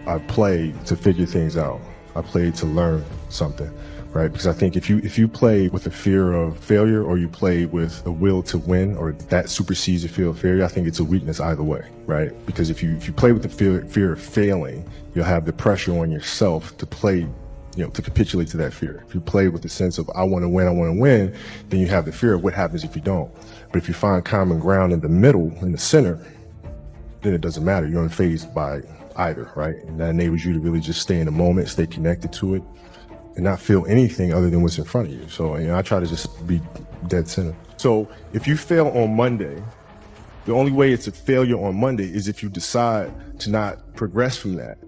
I play to figure things out. I play to learn something, right? Because I think if you play with a fear of failure, or you play with a will to win, or that supersedes a fear of failure, I think it's a weakness either way, right? Because if you play with the fear of failing, you'll have the pressure on yourself to play, to capitulate to that fear. If you play with the sense of I want to win, then you have the fear of what happens if you don't. But if you find common ground in the middle, in the center, then it doesn't matter. You're unfazed by either, right? And that enables you to really just stay in the moment, stay connected to it, and not feel anything other than what's in front of you. So, I try to just be dead center. So if you fail on Monday, the only way it's a failure on Monday is if you decide to not progress from that,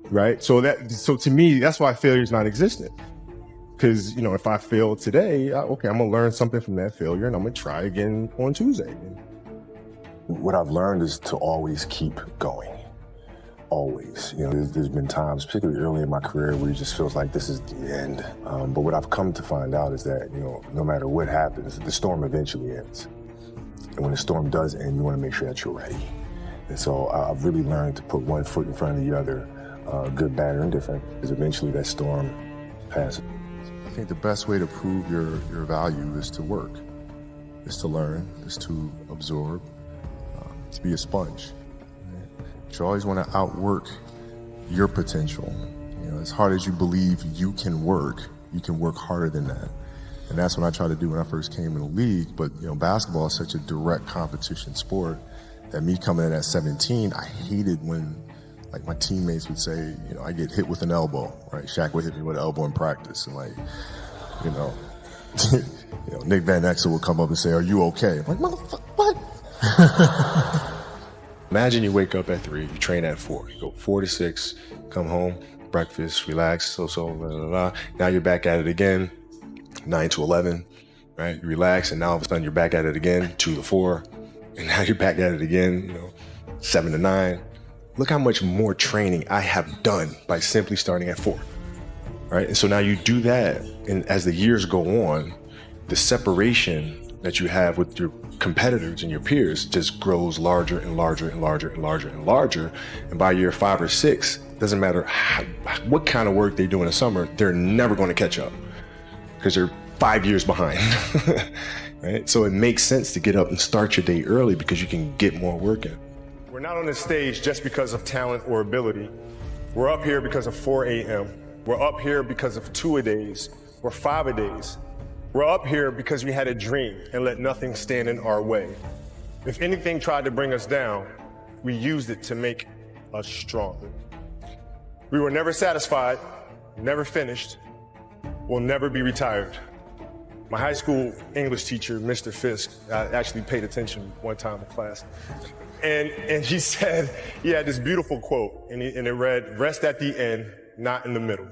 right? So to me, that's why failure is non-existent. Because, if I fail today, okay, I'm gonna learn something from that failure, and I'm gonna try again on Tuesday. What I've learned is to always keep going. Always. There's been times, particularly early in my career, where it just feels like this is the end. But what I've come to find out is that, no matter what happens, the storm eventually ends. And when the storm does end, you want to make sure that you're ready. And so I've really learned to put one foot in front of the other, good, bad, or indifferent, because eventually that storm passes. I think the best way to prove your value is to work, is to learn, is to absorb, to be a sponge. You always want to outwork your potential. As hard as you believe you can work harder than that. And that's what I tried to do when I first came in the league. But, basketball is such a direct competition sport that me coming in at 17, I hated when, my teammates would say, I get hit with an elbow, right? Shaq would hit me with an elbow in practice. And, Nick Van Exel would come up and say, "Are you okay?" I'm like, motherfucker, what? Imagine you wake up at 3, you train at 4, you go 4 to 6, come home, breakfast, relax, blah, blah, blah. Now you're back at it again, 9 to 11, right? You relax, and now all of a sudden you're back at it again, 2 to 4, and now you're back at it again, 7 to 9. Look how much more training I have done by simply starting at 4, right? And so now you do that, and as the years go on, the separation that you have with your competitors and your peers just grows larger and larger and larger and larger and larger. And by year 5 or 6, doesn't matter what kind of work they do in the summer, they're never going to catch up because they're 5 years behind, right? So it makes sense to get up and start your day early because you can get more work in. We're not on this stage just because of talent or ability. We're up here because of 4 a.m. We're up here because of 2-a-days or 5-a-days. We're up here because we had a dream and let nothing stand in our way. If anything tried to bring us down, we used it to make us stronger. We were never satisfied, never finished, will never be retired. My high school English teacher, Mr. Fisk, I actually paid attention one time in class, and he said, he had this beautiful quote, and it read, "Rest at the end, not in the middle."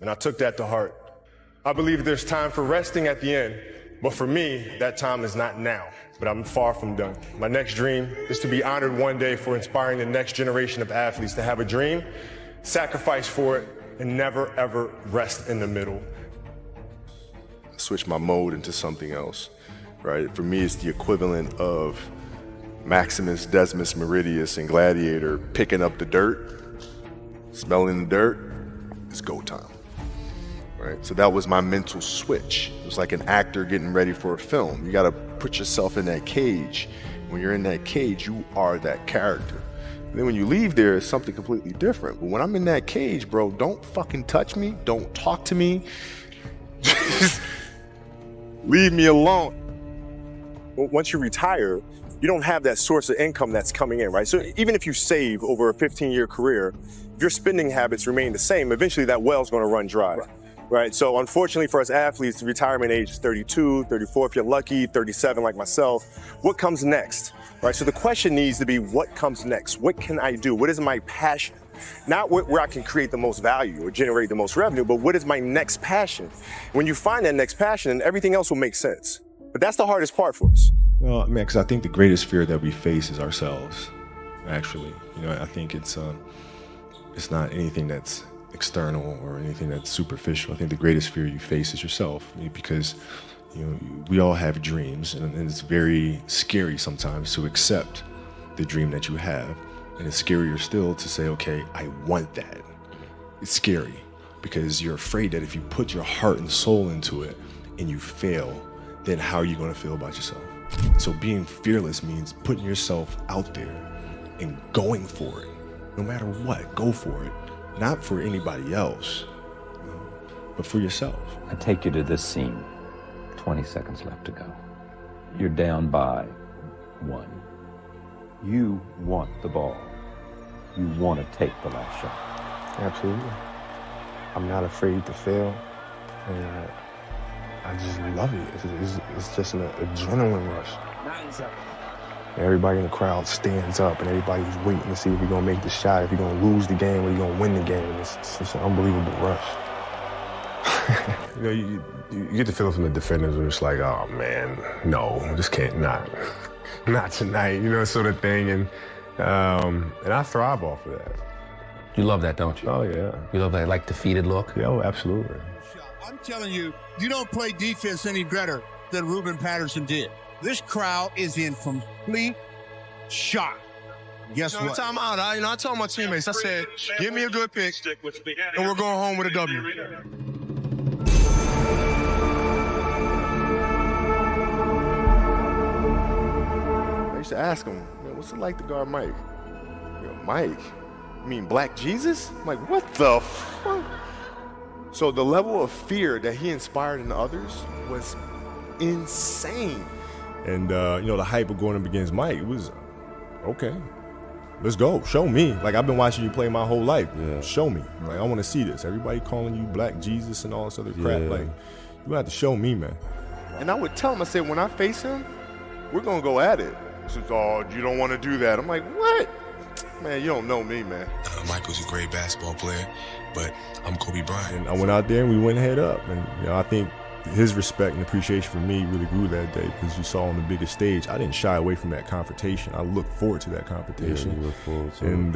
And I took that to heart. I believe there's time for resting at the end, but for me, that time is not now, but I'm far from done. My next dream is to be honored one day for inspiring the next generation of athletes to have a dream, sacrifice for it, and never ever rest in the middle. Switch my mode into something else, right? For me, it's the equivalent of Maximus, Decimus Meridius, and Gladiator picking up the dirt, smelling the dirt. It's go time. Right? So that was my mental switch. It was like an actor getting ready for a film. You got to put yourself in that cage. When you're in that cage, you are that character. And then when you leave there, it's something completely different. But when I'm in that cage, bro, don't fucking touch me. Don't talk to me. Just leave me alone. Once you retire, you don't have that source of income that's coming in, right? So even if you save over a 15-year career, if your spending habits remain the same, eventually that well's going to run dry. Right. So unfortunately for us athletes, the retirement age is 32, 34 if you're lucky, 37 like myself. What comes next? Right. So the question needs to be, what comes next? What can I do? What is my passion? Not where I can create the most value or generate the most revenue, but what is my next passion? When you find that next passion, then everything else will make sense. But that's the hardest part for us. Well, I mean, because I think the greatest fear that we face is ourselves, actually. I think it's not anything that's external or anything that's superficial. I think the greatest fear you face is yourself, because we all have dreams, and it's very scary sometimes to accept the dream that you have. And it's scarier still to say, okay, I want that. It's scary because you're afraid that if you put your heart and soul into it and you fail, then how are you going to feel about yourself? So being fearless means putting yourself out there and going for it. No matter what, go for it. Not for anybody else, but for yourself. I take you to this scene. 20 seconds left to go. You're down by 1. You want the ball. You want to take the last shot. Absolutely. I'm not afraid to fail, and I just love it. It's just an adrenaline rush. Everybody in the crowd stands up, and everybody's waiting to see if you're going to make the shot, if you're going to lose the game, or you're going to win the game. It's just an unbelievable rush. You get the feeling from the defenders where it's like, oh man, no, just can't, not tonight, sort of thing. And I thrive off of that. You love that, don't you? Oh yeah. You love that like defeated look? Yeah, oh, absolutely. I'm telling you, you don't play defense any better than Ruben Patterson did. This crowd is in complete shock. Guess what? Time out. I told my teammates, I said, give me a good pick, and we're going home with a W. I used to ask him, man, what's it like to guard Mike? Mike? You mean Black Jesus? I'm like, what the fuck? So the level of fear that he inspired in others was insane. And, the hype of going up against Mike, it was, okay, let's go. Show me. Like, I've been watching you play my whole life. Yeah. Show me. Like, I want to see this. Everybody calling you Black Jesus and all this other crap. Yeah. Like, you have to show me, man. And I would tell him, I said, when I face him, we're going to go at it. He says, oh, you don't want to do that. I'm like, what? Man, you don't know me, man. Michael's a great basketball player, but I'm Kobe Bryant. And I went out there and we went head up. And, I think his respect and appreciation for me really grew that day because you saw on the biggest stage, I didn't shy away from that confrontation. I looked forward to that confrontation. Yeah, you look forward to it. And,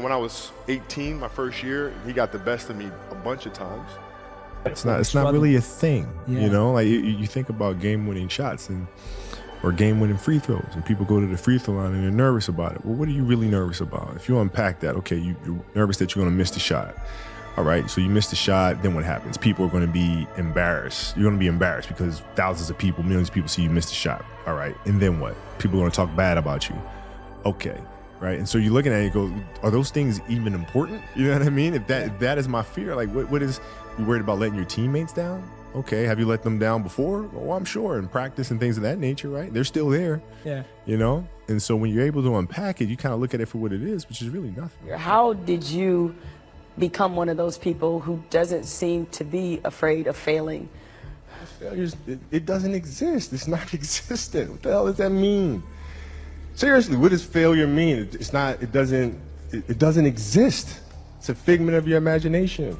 when I was 18, my first year, he got the best of me a bunch of times. It's not really a thing, Like you think about game-winning shots or game-winning free throws, and people go to the free throw line and they're nervous about it. Well, what are you really nervous about? If you unpack that, okay, you're nervous that you're going to miss the shot. All right, so you miss the shot, then what happens? People are going to be embarrassed. You're going to be embarrassed because thousands of people, millions of people see you miss the shot. All right, and then what? People are going to talk bad about you. Okay, right? And so you're looking at it and you go, are those things even important? You know what I mean? If that is my fear, like what is, you worried about letting your teammates down? Okay, have you let them down before? Oh, I'm sure, in practice and things of that nature, right? They're still there. Yeah. And so when you're able to unpack it, you kind of look at it for what it is, which is really nothing. How did you become one of those people who doesn't seem to be afraid of failing? Failures, it doesn't exist. It's not existent. What the hell does that mean? Seriously, what does failure mean? It doesn't exist. It's a figment of your imagination.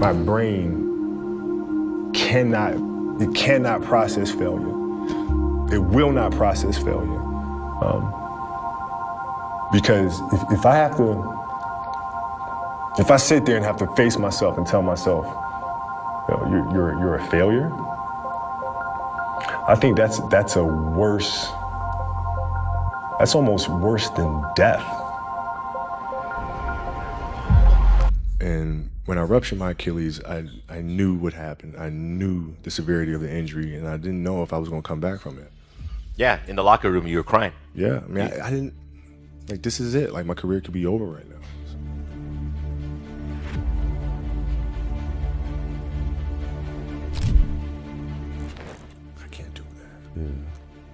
My brain cannot process failure. It will not process failure. Because if I sit there and have to face myself and tell myself, you're a failure, I think that's almost worse than death. And when I ruptured my Achilles, I knew what happened. I knew the severity of the injury, and I didn't know if I was going to come back from it. Yeah, in the locker room, you were crying. Yeah, I mean, I didn't, like, this is it. Like, my career could be over right now. I can't do that. Yeah.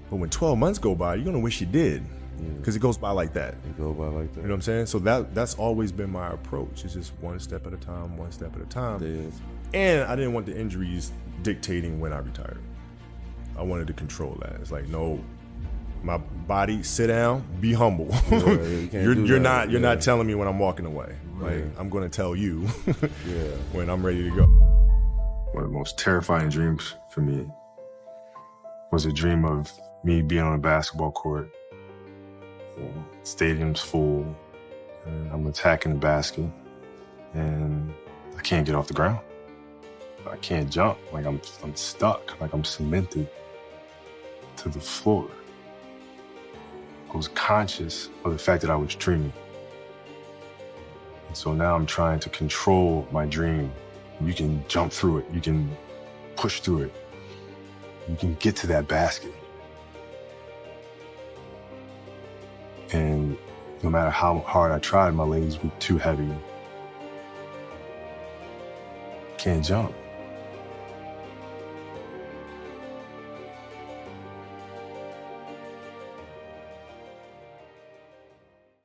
But when 12 months go by, you're going to wish you did. because it goes by like that. It goes by like that. You know what I'm saying? So that's always been my approach. It's just one step at a time, one step at a time. And I didn't want the injuries dictating when I retired. I wanted to control that. It's like, no, my body, sit down, be humble. You're not telling me when I'm walking away. Like, I'm going to tell you when I'm ready to go. One of the most terrifying dreams for me was a dream of me being on a basketball court. Stadium's full, and I'm attacking the basket, and I can't get off the ground. I can't jump. Like I'm stuck. Like I'm cemented to the floor. I was conscious of the fact that I was dreaming. And so now I'm trying to control my dream. You can jump through it. You can push through it. You can get to that basket. And no matter how hard I tried, my legs were too heavy. Can't jump.